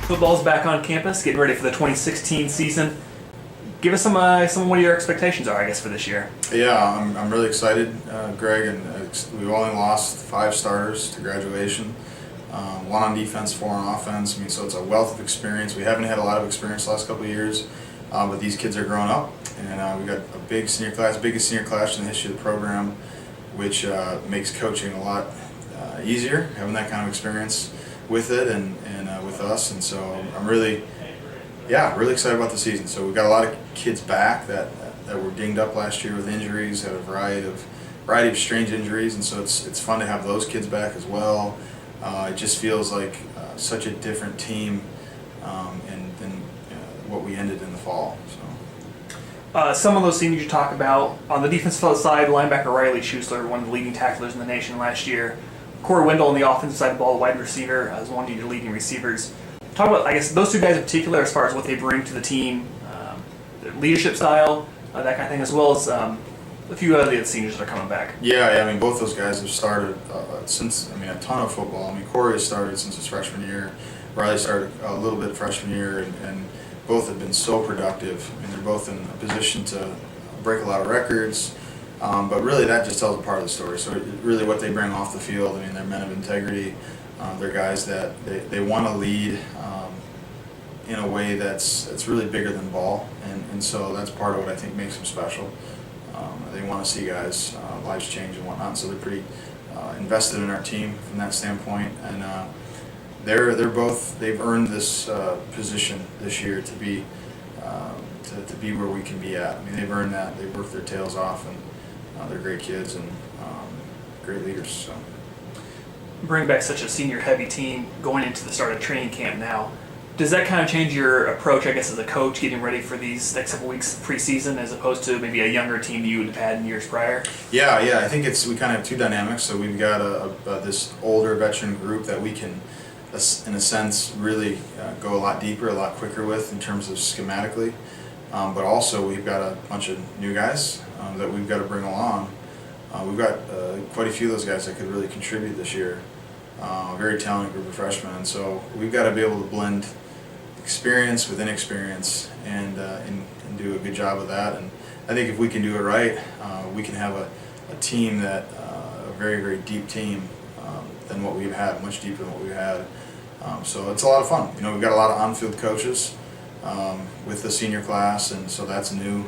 Football's back on campus, getting ready for the 2016 season. Give us some what your expectations are, I guess, for this year. Yeah, I'm really excited, Greg, and we've only lost 5 starters to graduation, 1 on defense, 4 on offense. I mean, so it's a wealth of experience. We haven't had a lot of experience the last couple of years, but these kids are growing up, and we got a big senior class, biggest senior class in the history of the program, which makes coaching a lot easier, having that kind of experience with it and with us. And so I'm really excited about the season. So we've got a lot of kids back that were dinged up last year with injuries, had a variety of strange injuries, and so it's fun to have those kids back as well. It just feels like such a different team than what we ended in the fall. So. Some of those seniors you talk about on the defensive side, linebacker Riley Schuessler, one of the leading tacklers in the nation last year. Corey Wendell on the offensive side of the ball, the wide receiver, as one of your leading receivers. Talk about, I guess, those 2 guys in particular as far as what they bring to the team, their leadership style, that kind of thing, as well as a few other seniors that are coming back. Yeah, I mean, both those guys have started since, a ton of football. I mean, Corey has started since his freshman year. Riley started a little bit freshman year, and both have been so productive. I mean, they're both in a position to break a lot of records, but really that just tells a part of the story. So really what they bring off the field, I mean, they're men of integrity. They're guys that they want to lead in a way that's really bigger than ball, and so that's part of what I think makes them special. They want to see guys' lives change and whatnot, so they're pretty invested in our team from that standpoint, and they've earned this position this year to be where we can be at. I mean, they've earned that. They've worked their tails off, and they're great kids and great leaders. So. Bring back such a senior-heavy team going into the start of training camp now. Does that kind of change your approach, I guess, as a coach, getting ready for these next couple weeks of preseason, as opposed to maybe a younger team you would have had in years prior? Yeah. I think we kind of have 2 dynamics. So we've got this older veteran group that we can, in a sense, really go a lot deeper, a lot quicker with in terms of schematically. But also we've got a bunch of new guys that we've got to bring along. We've got quite a few of those guys that could really contribute this year. A very talented group of freshmen, and so we've got to be able to blend experience with inexperience and do a good job of that. And I think if we can do it right, we can have a team that a very, very deep team than what we've had, much deeper than what we've had. So it's a lot of fun. We've got a lot of on-field coaches with the senior class, and so that's new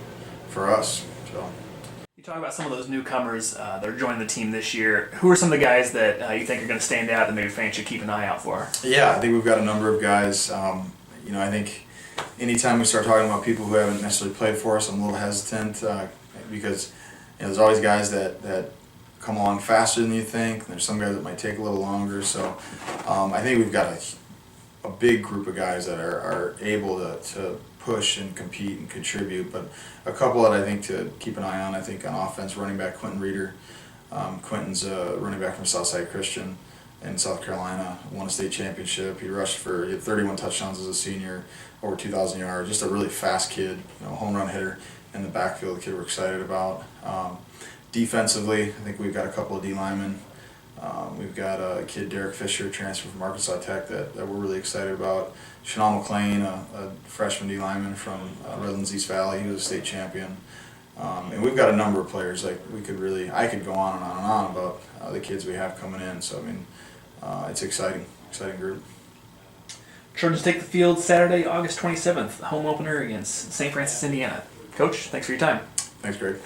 for us. So. Talk about some of those newcomers that are joining the team this year. Who are some of the guys that you think are going to stand out that maybe fans should keep an eye out for? Yeah, I think we've got a number of guys. I think anytime we start talking about people who haven't necessarily played for us, I'm a little hesitant because there's always guys that come along faster than you think. There's some guys that might take a little longer. So I think we've got a big group of guys that are able to push and compete and contribute, but a couple that I think to keep an eye on. I think on offense, running back Quentin Reeder. Quentin's a running back from Southside Christian in South Carolina, won a state championship. He had 31 touchdowns as a senior, over 2,000 yards. Just a really fast kid, home run hitter in the backfield. The kid we're excited about. Defensively, I think we've got a couple of D linemen. We've got a kid, Derek Fisher, transfer from Arkansas Tech that we're really excited about. Chanel McClain, a freshman D lineman from Redlands East Valley. He was a state champion. And we've got a number of players. I could go on and on and on about the kids we have coming in. So, it's exciting group. Trojans take the field Saturday, August 27th, home opener against St. Francis, Indiana. Coach, thanks for your time. Thanks, Greg.